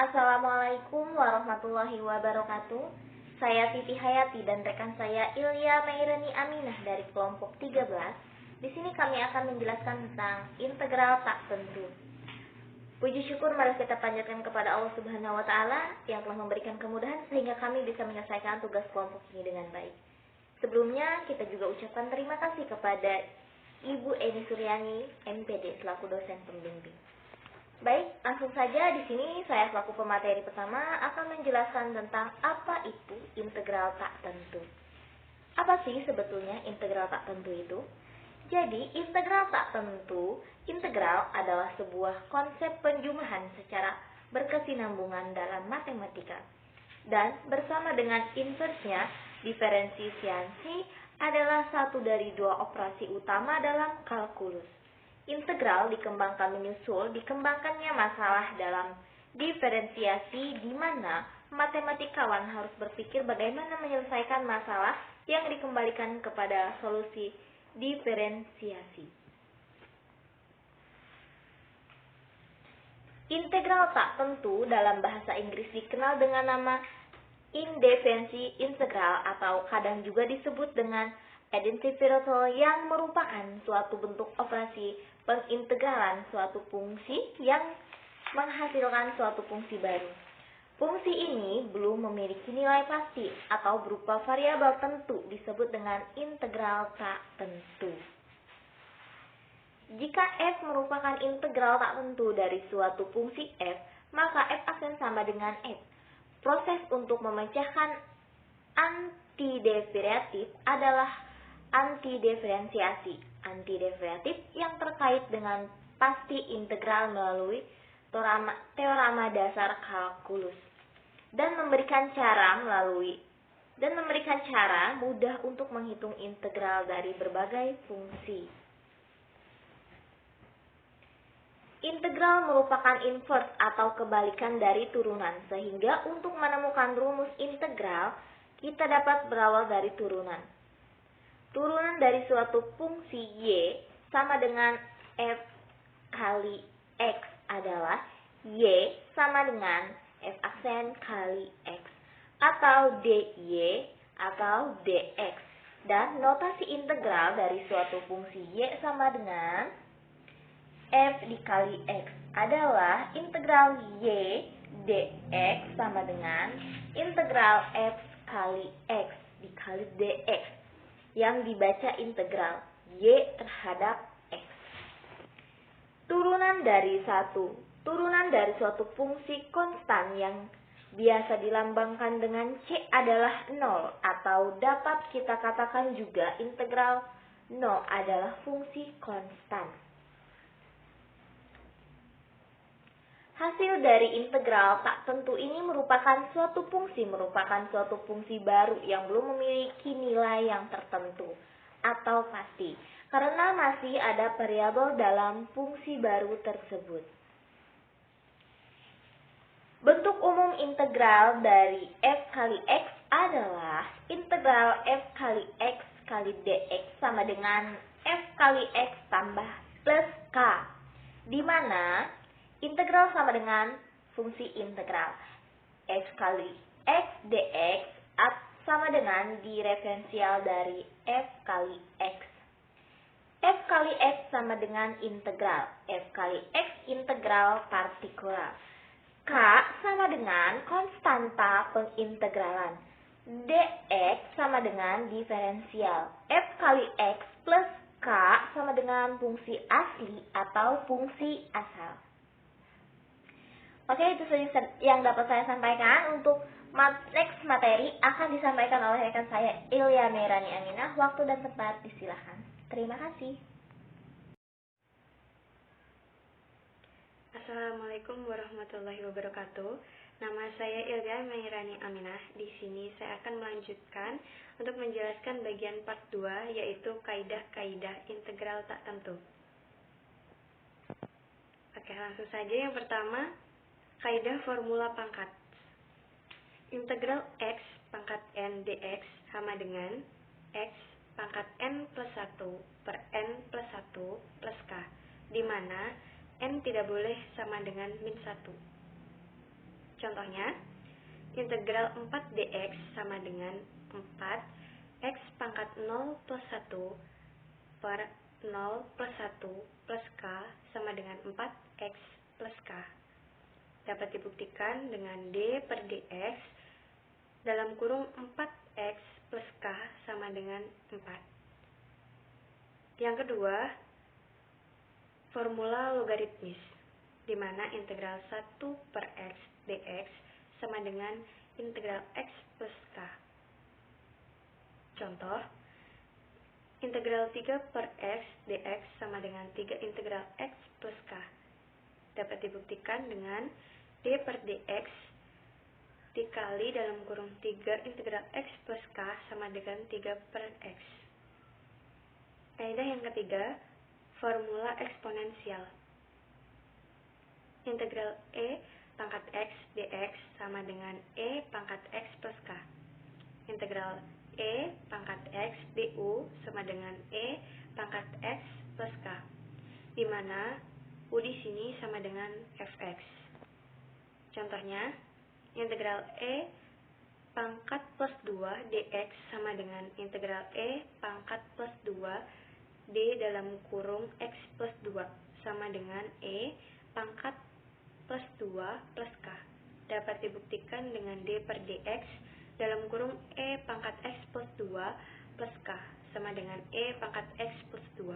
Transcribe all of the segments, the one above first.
Assalamualaikum warahmatullahi wabarakatuh. Saya Siti Hayati dan rekan saya Ilya Meirani Aminah dari kelompok 13. Di sini kami akan menjelaskan tentang integral tak tentu. Puji syukur mari kita panjatkan kepada Allah Subhanahu wa taala yang telah memberikan kemudahan sehingga kami bisa menyelesaikan tugas kelompok ini dengan baik. Sebelumnya kita juga ucapkan terima kasih kepada Ibu Eni Suryani, MPD selaku dosen pembimbing. Baik, langsung saja di sini saya selaku pemateri pertama akan menjelaskan tentang apa itu integral tak tentu. Apa sih sebetulnya integral tak tentu itu? Jadi, integral tak tentu, integral adalah sebuah konsep penjumlahan secara berkesinambungan dalam matematika. Dan bersama dengan inversnya, diferensiasi adalah satu dari dua operasi utama dalam kalkulus. Integral dikembangkan menyusul dikembangkannya masalah dalam diferensiasi di mana matematikawan harus berpikir bagaimana menyelesaikan masalah yang dikembalikan kepada solusi diferensiasi. Integral tak tentu dalam bahasa Inggris dikenal dengan nama indefinite integral atau kadang juga disebut dengan identifiable yang merupakan suatu bentuk operasi pengintegralan suatu fungsi yang menghasilkan suatu fungsi baru. Fungsi ini belum memiliki nilai pasti atau berupa variabel tentu disebut dengan integral tak tentu. Jika f merupakan integral tak tentu dari suatu fungsi f, maka f akan sama dengan f. Proses untuk memecahkan antidiferiatif adalah antidiferensiasi. Antidiferiatif yang terkait dengan pasti integral melalui teorema dasar kalkulus dan memberikan cara mudah untuk menghitung integral dari berbagai fungsi. Integral merupakan inverse atau kebalikan dari turunan, sehingga untuk menemukan rumus integral kita dapat berawal dari turunan. Turunan dari suatu fungsi y sama dengan f kali x adalah y sama dengan f aksen kali x atau dy atau dx. Dan notasi integral dari suatu fungsi y sama dengan f dikali x adalah integral y dx sama dengan integral f kali x dikali dx yang dibaca integral y terhadap x. Turunan dari suatu fungsi konstan yang biasa dilambangkan dengan c adalah 0 atau dapat kita katakan juga integral 0 adalah fungsi konstan. Hasil dari integral tak tentu ini merupakan suatu fungsi baru yang belum memiliki nilai yang tertentu atau pasti, karena masih ada variabel dalam fungsi baru tersebut. Bentuk umum integral dari f kali x adalah integral f kali x kali dx sama dengan f kali x tambah plus k, di mana integral sama dengan fungsi integral f kali x dx sama dengan diferensial dari f kali x. F kali x sama dengan integral f kali x integral partikular. K sama dengan konstanta pengintegralan. Dx sama dengan diferensial. F kali x plus k sama dengan fungsi asli atau fungsi asal. Oke, itu saja yang dapat saya sampaikan. Untuk next materi akan disampaikan oleh rekan saya Ilya Meirani Aminah. Waktu dan tempat disilahkan. Terima kasih. Assalamualaikum warahmatullahi wabarakatuh. Nama saya Ilya Meirani Aminah. Di sini saya akan melanjutkan untuk menjelaskan bagian part 2, yaitu kaidah-kaidah integral tak tentu. Oke, langsung saja. Yang pertama, kaidah formula pangkat. Integral x pangkat n dx sama dengan x pangkat n plus 1 per n plus 1 plus k, di mana n tidak boleh sama dengan min 1. Contohnya, integral 4 dx sama dengan 4 x pangkat 0 plus 1 per 0 plus 1 plus k sama dengan 4x plus k. Dapat dibuktikan dengan d per dx dalam kurung 4x plus k sama dengan 4. Yang kedua, formula logaritmis, di mana integral 1 per x dx sama dengan integral x plus k. Contoh, integral 3 per x dx sama dengan 3 integral x plus k. Dapat dibuktikan dengan d per dx dikali dalam kurung 3 integral x plus k sama dengan 3 per x. Kaidah yang ketiga, formula eksponensial. Integral e pangkat x dx sama dengan e pangkat x plus k. Integral e pangkat x du sama dengan e pangkat x plus k, di mana u di sini sama dengan fx. Contohnya, integral e pangkat plus 2 dx sama dengan integral e pangkat plus 2 d dalam kurung x plus 2 sama dengan e pangkat plus 2 plus k. Dapat dibuktikan dengan d per dx dalam kurung e pangkat x plus 2 plus k sama dengan e pangkat x plus 2.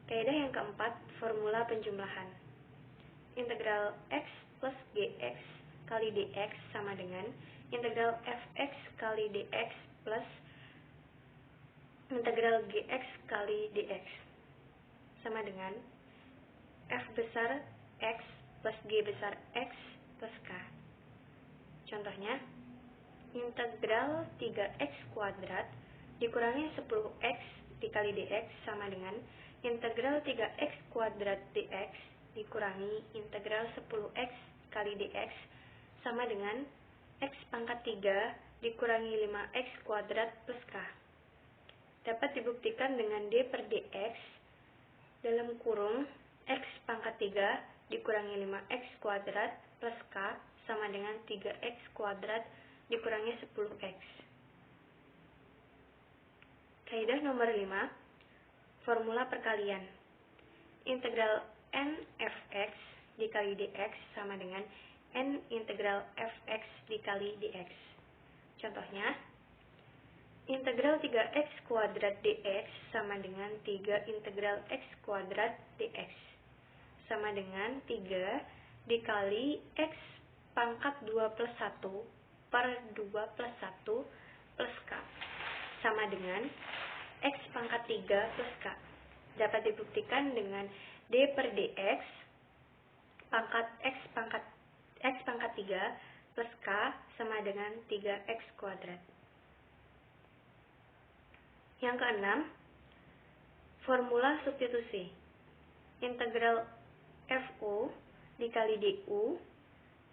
Kaidah yang keempat, formula penjumlahan. Integral x plus gx kali dx sama dengan integral fx kali dx plus integral gx kali dx sama dengan f besar x plus g besar x plus k. Contohnya, integral 3x kuadrat dikurangi 10x dikali dx sama dengan integral 3x kuadrat dx dikurangi integral 10x kali dx sama dengan x pangkat 3 dikurangi 5x kuadrat plus k. Dapat dibuktikan dengan d per dx dalam kurung x pangkat 3 dikurangi 5x kuadrat plus k sama dengan 3x kuadrat dikurangi 10x. Kaidah nomor 5, formula perkalian. Integral n fx dikali dx sama dengan n integral fx dikali dx. Contohnya, integral 3x kuadrat dx sama dengan 3 integral x kuadrat dx sama dengan 3 dikali x pangkat 2 plus 1 per 2 plus 1 plus k sama dengan x pangkat 3 plus k. Dapat dibuktikan dengan d per dx pangkat x pangkat 3 plus k sama dengan 3x kuadrat. Yang keenam, formula substitusi. Integral fu dikali du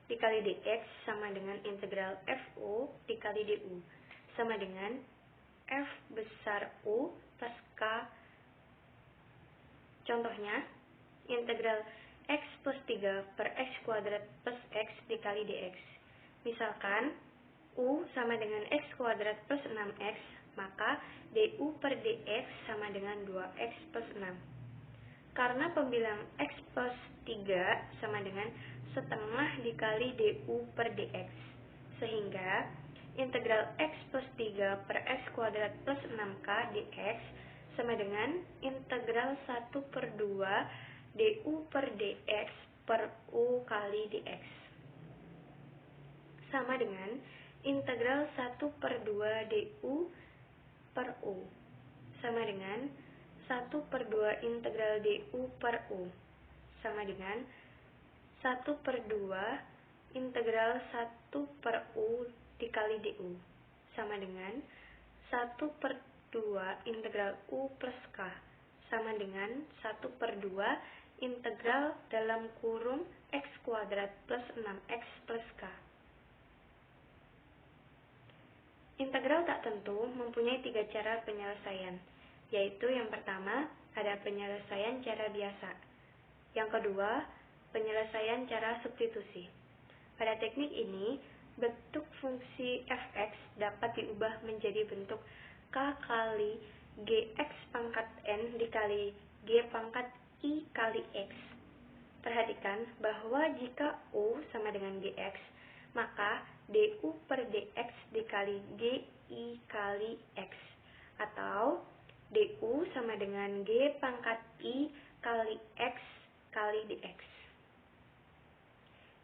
dikali dx sama dengan integral fu dikali du sama dengan f besar u plus k. Contohnya, integral x plus 3 per x kuadrat plus x dikali dx. Misalkan, u sama dengan x kuadrat plus 6x, maka du per dx sama dengan 2x plus 6. Karena pembilang x plus 3 sama dengan setengah dikali du per dx, sehingga integral x plus 3 per x kuadrat plus 6k dx sama dengan integral 1 per 2 du per dx per u kali dx sama dengan integral 1 per 2 du per u sama dengan 1 per 2 integral du per u sama dengan 1 per 2 integral 1 per u dikali du sama dengan 1 per 2 integral u plus k sama dengan 1 per 2 integral dalam kurung x kuadrat plus 6x plus k. Integral tak tentu mempunyai 3 cara penyelesaian, yaitu yang pertama, ada penyelesaian cara biasa. Yang kedua, penyelesaian cara substitusi. Pada teknik ini, bentuk fungsi f(x) dapat diubah menjadi bentuk k kali gx pangkat n dikali g pangkat i kali x. Perhatikan bahwa jika u sama dengan gx, maka du per dx dikali gi kali x, atau du sama dengan g pangkat i kali x kali dx.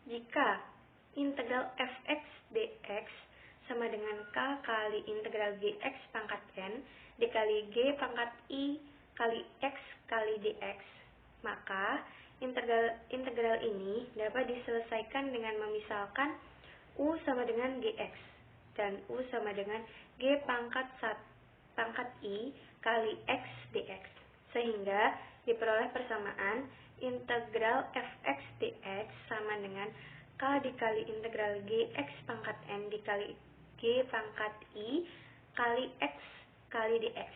Jika integral f(x) dx sama dengan k kali integral gx pangkat n dikali g pangkat i kali x kali dx, maka integral ini dapat diselesaikan dengan memisalkan u sama dengan gx dan u sama dengan g pangkat i kali x dx, sehingga diperoleh persamaan integral f(x) dx sama dengan k dikali integral gx pangkat n dikali g pangkat i kali x kali dx,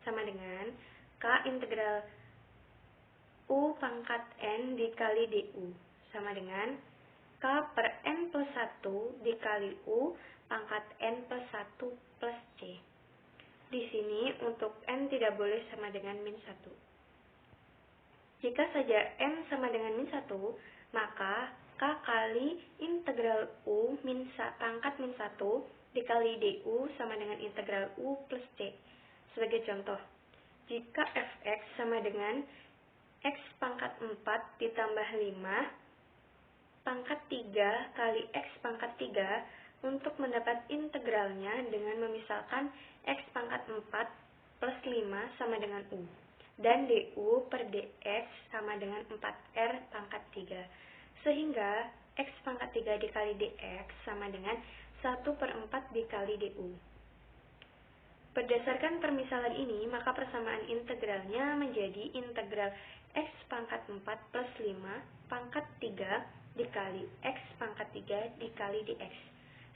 sama dengan k integral u pangkat n dikali du, sama dengan k per n plus 1 dikali u pangkat n plus 1 plus c. Di sini untuk n tidak boleh sama dengan min 1. Jika saja n sama dengan min 1, maka k kali integral u pangkat min 1 dikali du sama dengan integral u plus c. Sebagai contoh, jika f(x) sama dengan x pangkat 4 ditambah 5 pangkat 3 kali x pangkat 3, untuk mendapat integralnya dengan memisalkan x pangkat 4 plus 5 sama dengan u, dan du per dx sama dengan 4r pangkat 3, sehingga x pangkat 3 dikali dx sama dengan 1 per 4 dikali du. Berdasarkan permisalan ini, maka persamaan integralnya menjadi integral x pangkat 4 plus 5 pangkat 3 dikali x pangkat 3 dikali dx,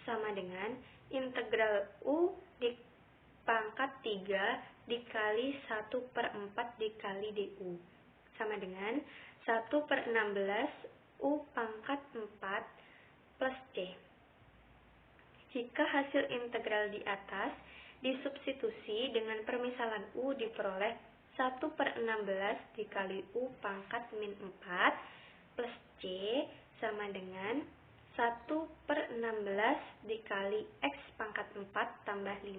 sama dengan integral u di pangkat 3 dikali 1 per 4 dikali du, sama dengan 1 per 16 u pangkat 4 plus c. Jika hasil integral di atas disubstitusi dengan permisalan u, diperoleh 1 per 16 dikali u pangkat min 4 plus c sama dengan 1 per 16 dikali x pangkat 4 tambah 5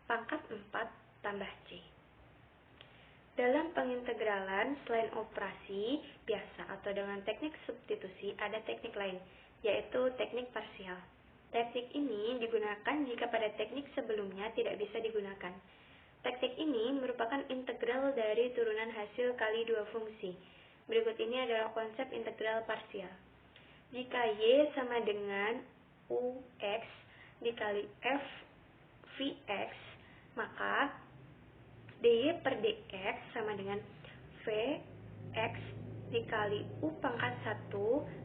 pangkat 4 tambah c. Dalam pengintegralan, selain operasi biasa atau dengan teknik substitusi, ada teknik lain, yaitu teknik parsial. Teknik ini digunakan jika pada teknik sebelumnya tidak bisa digunakan. Teknik ini merupakan integral dari turunan hasil kali dua fungsi. Berikut ini adalah konsep integral parsial. Jika y sama dengan ux dikali f vx, maka dy per dx sama dengan vx dikali u pangkat 1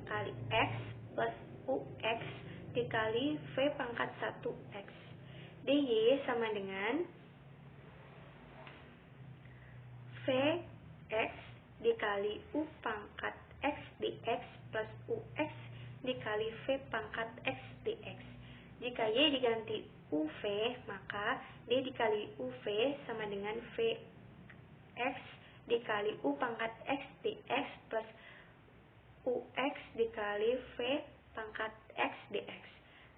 kali x plus ux dikali v pangkat 1x. dy sama dengan vx dikali u pangkat x dx plus ux dikali v pangkat x dx. Jika y diganti uv, maka d dikali uv sama dengan vx dikali u pangkat x dx plus ux dikali v pangkat x dx,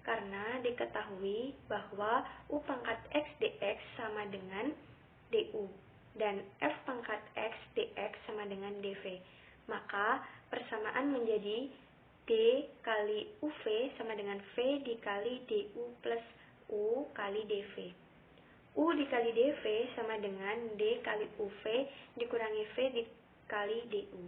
karena diketahui bahwa u pangkat x dx sama dengan du dan f pangkat x dx sama dengan dv, maka persamaan menjadi d kali uv sama dengan v dikali du plus u kali dv. U dikali dv sama dengan d kali uv dikurangi v dikali du.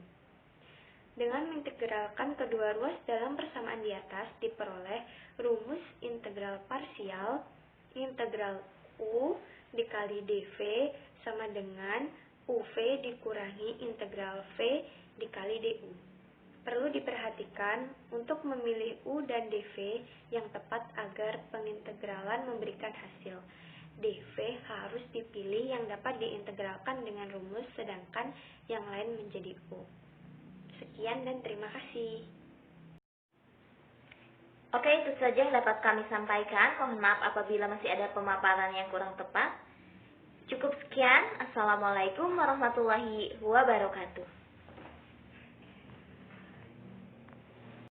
Dengan mengintegralkan kedua ruas dalam persamaan di atas, diperoleh rumus integral parsial integral u dikali dv sama dengan uv dikurangi integral v dikali du. Perlu diperhatikan untuk memilih u dan dv yang tepat agar pengintegralan memberikan hasil. dv harus dipilih yang dapat diintegralkan dengan rumus, sedangkan yang lain menjadi u. Sekian dan terima kasih. Oke, itu saja yang dapat kami sampaikan. Mohon maaf apabila masih ada pemaparan yang kurang tepat. Cukup sekian. Assalamualaikum warahmatullahi wabarakatuh.